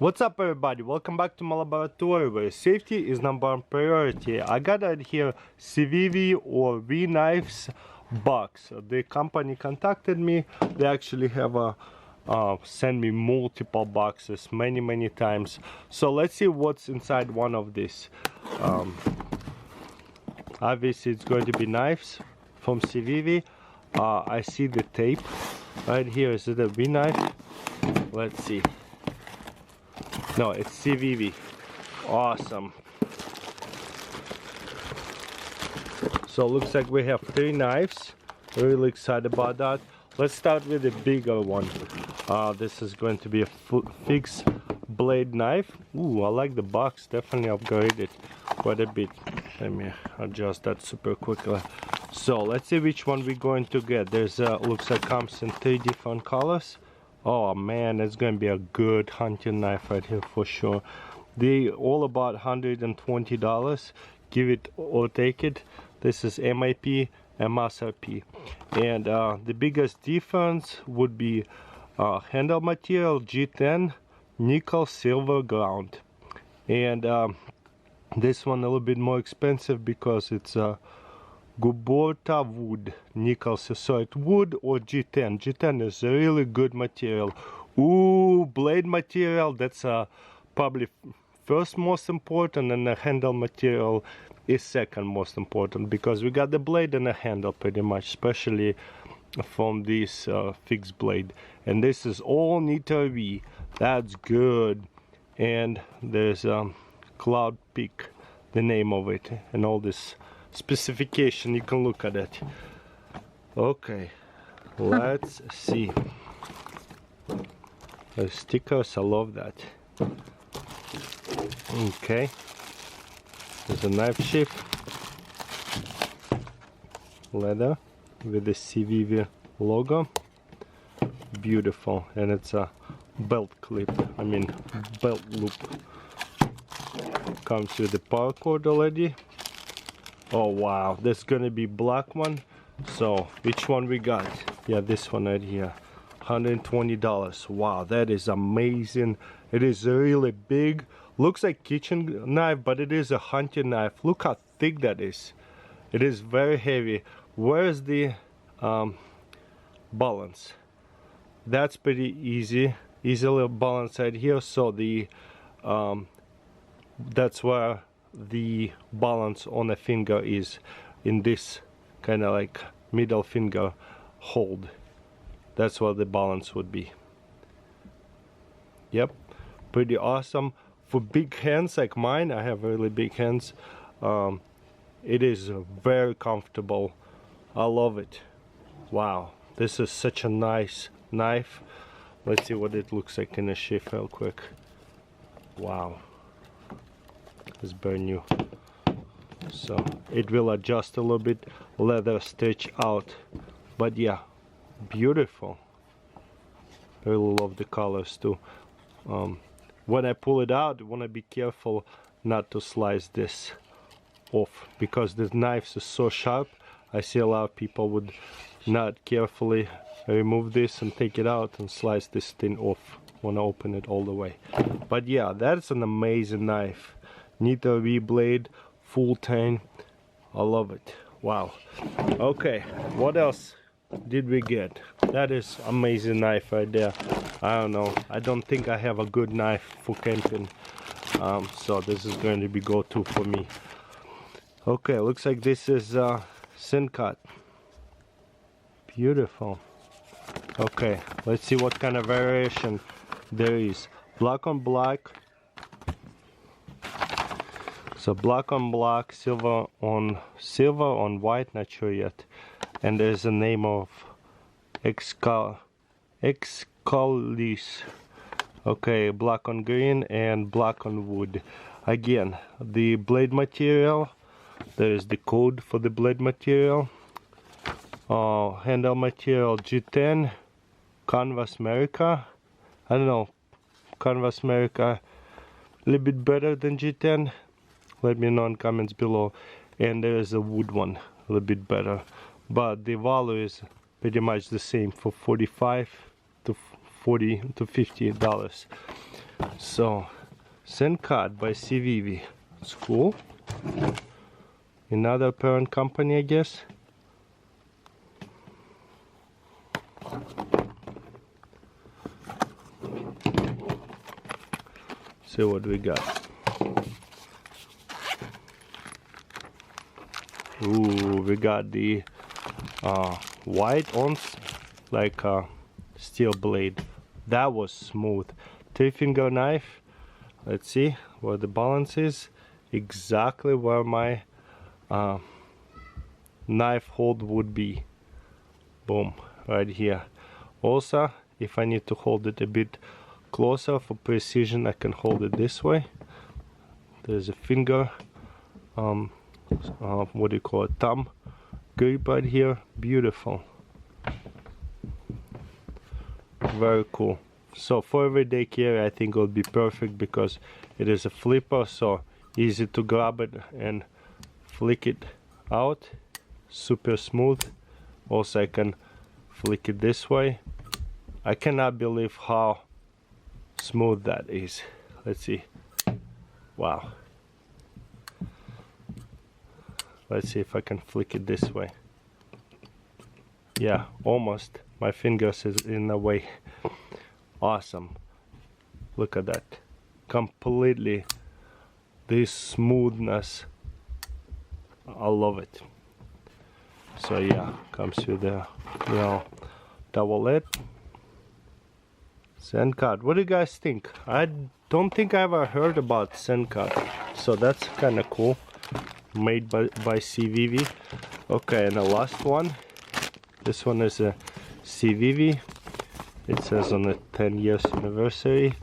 What's up everybody, welcome back to my laboratory where safety is number one priority. I got it here CIVIVI or V Knives box. The company contacted me. They actually have sent me multiple boxes many times. So let's see what's inside one of these. Obviously it's going to be knives from CIVIVI. I see the tape right here. Is it a V knife? Let's see. No, it's CIVIVI. Awesome. So looks like we have 3 knives. Really excited about that. Let's start with the bigger one. This is going to be a fixed blade knife. Ooh, I like the box. Definitely upgraded quite a bit. Let me adjust that super quickly. So let's see which one we're going to get. There's looks like comes in 3 different colors. Oh man, it's gonna be a good hunting knife right here for sure. They all about $120. Give it or take it. This is MIP, MSRP. And the biggest difference would be handle material G10, nickel, silver, ground. And this one a little bit more expensive because it's Guborta wood, nickel, so it's wood or G10. G10 is a really good material. Ooh, blade material, that's probably first most important, and the handle material is second most important, because we got the blade and the handle pretty much, especially from this fixed blade. And this is all Nitro V. That's good. And there's Cloud Peak, the name of it, and all this specification, you can look at it. Okay, let's see. The stickers, I love that. Okay, there's a knife sheath, leather with the CIVIVI logo. Beautiful. And it's a belt clip, I mean belt loop. Comes with the power cord already. Oh wow, there's gonna be black one. So which one we got? Yeah, this one right here, $120. Wow, that is amazing. It is really big. Looks like kitchen knife, but it is a hunting knife. Look how thick that is. It is very heavy. Where's the balance? That's pretty easily balanced right here. So the that's where the balance on a finger is, in this kind of like middle finger hold. That's where the balance would be. Yep, pretty awesome. For big hands like mine, I have really big hands, it is very comfortable. I love it. Wow, this is such a nice knife. Let's see what it looks like in a sheath real quick. Wow, it's brand new. So it will adjust a little bit, leather stretch out, but yeah, beautiful. I really love the colors too. When I pull it out, I want to be careful not to slice this off, because the knives is so sharp. I see a lot of people would not carefully remove this and take it out and slice this thing off. Want to open it all the way. But yeah, that's an amazing knife. Nitro V blade, full tang. I love it. Wow. Okay, what else did we get? That is amazing knife right there. I don't know, I don't think I have a good knife for camping, so this is going to be go-to for me. Okay, looks like this is sin cut. Beautiful. Okay, let's see what kind of variation there is. Black on black. So black on black, silver on white, not sure yet. And there's a name of Excalis. Okay, black on green and black on wood. Again, the blade material, there is the code for the blade material. Handle material G10, Canvas America. I don't know, Canvas America a little bit better than G10. Let me know in comments below. And there is a wood one, a little bit better, but the value is pretty much the same for 45 to $40 to $50. So send card by CIVIVI. It's cool. Another parent company, I guess. See what we got. Ooh, we got the white on like steel blade. That was smooth. 3-finger knife. Let's see where the balance is. Exactly where my knife hold would be. Boom, right here. Also, if I need to hold it a bit closer for precision, I can hold it this way. There's a finger, what do you call it, thumb grip right here. Beautiful. Very cool. So for everyday carry, I think it will be perfect because it is a flipper, so easy to grab it and flick it out. Super smooth. Also, I can flick it this way. I cannot believe how smooth that is. Let's see. Wow. Let's see if I can flick it this way. Yeah, almost. My fingers is in the way. Awesome. Look at that. Completely. This smoothness. I love it. So yeah, comes with the, you know, towelette. Send card. What do you guys think? I don't think I ever heard about send card. So that's kind of cool. Made by CIVIVI. Okay, and the last one. This one is a CIVIVI. It says on the 10 years anniversary.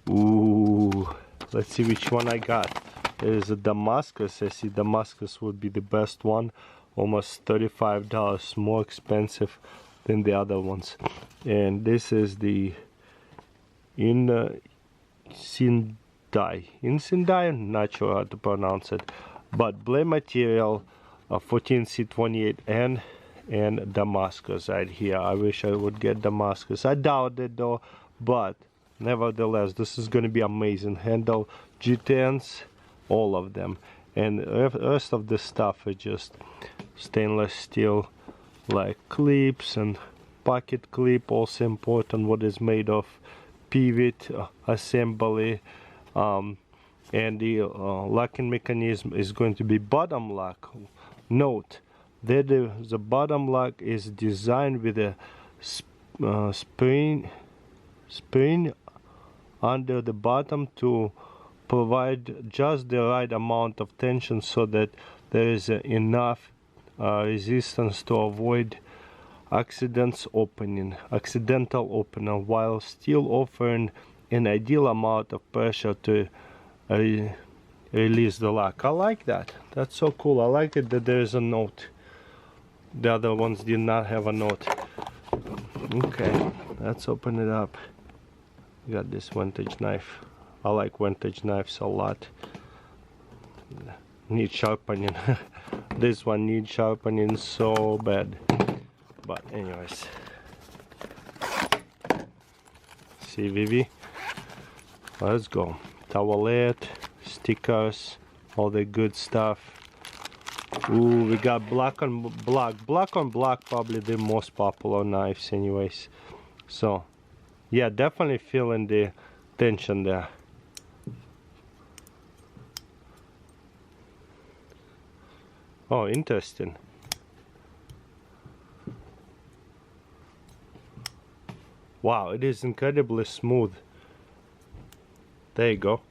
Ooh, let's see which one I got. It is a Damascus. I see Damascus would be the best one. Almost $35 more expensive than the other ones. And this is the Sindai. I'm not sure how to pronounce it. But blade material, 14C28N and Damascus right here. I wish I would get Damascus. I doubt it though, but nevertheless, this is going to be amazing. Handle, G10s, all of them. And the rest of the stuff is just stainless steel, like clips and pocket clip. Also important what is made of, pivot assembly, and the locking mechanism is going to be bottom lock. Note that the bottom lock is designed with a spring under the bottom to provide just the right amount of tension so that there is enough resistance to avoid accidental opening, while still offering an ideal amount of pressure to release the lock. I like that. That's so cool. I like it that there is a note. The other ones did not have a note. Okay, let's open it up. Got this vintage knife. I like vintage knives a lot. Need sharpening. This one needs sharpening so bad. But anyways, CIVIVI. Let's go. Towelette, stickers, all the good stuff. Ooh, we got black on black. Black on black, probably the most popular knives anyways. So yeah, definitely feeling the tension there. Oh, interesting. Wow, it is incredibly smooth. There you go.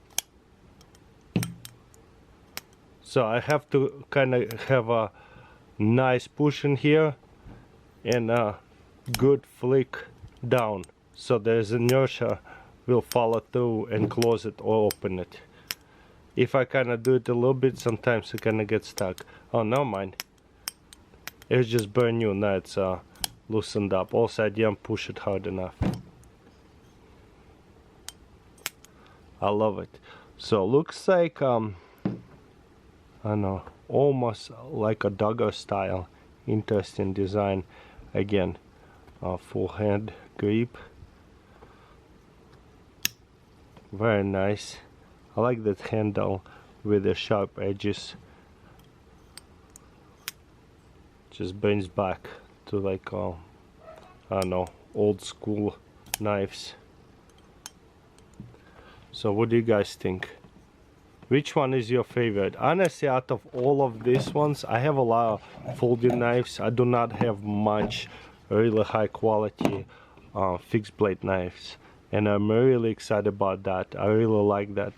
So I have to kind of have a nice push in here and a good flick down, so there's inertia will follow through and close it or open it. If I kind of do it a little bit, sometimes it kind of gets stuck. Oh, no mind. It's just brand new. Now it's loosened up. Also, I didn't push it hard enough. I love it. So looks like I don't know, almost like a dogger style. Interesting design. Again, full hand grip. Very nice. I like that handle with the sharp edges. Just brings back to like I don't know, old school knives. So what do you guys think? Which one is your favorite? Honestly, out of all of these ones, I have a lot of folding knives. I do not have much really high quality fixed blade knives, and I'm really excited about that. I really like that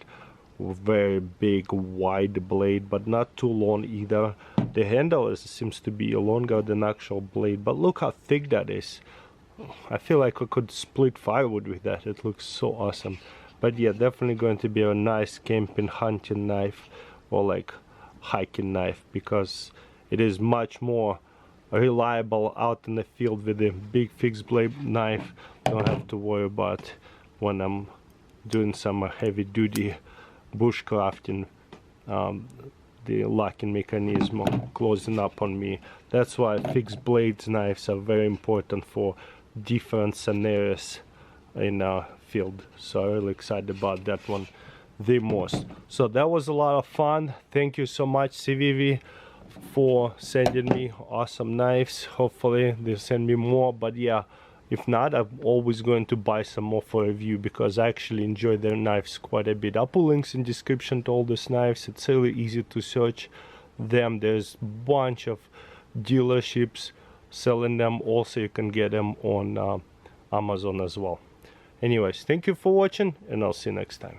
very big wide blade, but not too long either. The handle seems to be longer than actual blade, but look how thick that is. I feel like I could split firewood with that. It looks so awesome. But yeah, definitely going to be a nice camping, hunting knife, or like hiking knife, because it is much more reliable out in the field with a big fixed blade knife. Don't have to worry about when I'm doing some heavy duty bushcrafting, the locking mechanism closing up on me. That's why fixed blades knives are very important for different scenarios in our field. So I'm really excited about that one the most. So that was a lot of fun. Thank you so much, CIVIVI, for sending me awesome knives. Hopefully they'll send me more, but yeah, if not, I'm always going to buy some more for review, because I actually enjoy their knives quite a bit. I'll put links in description to all these knives. It's really easy to search them. There's a bunch of dealerships selling them. Also, you can get them on Amazon as well. Anyways, thank you for watching, and I'll see you next time.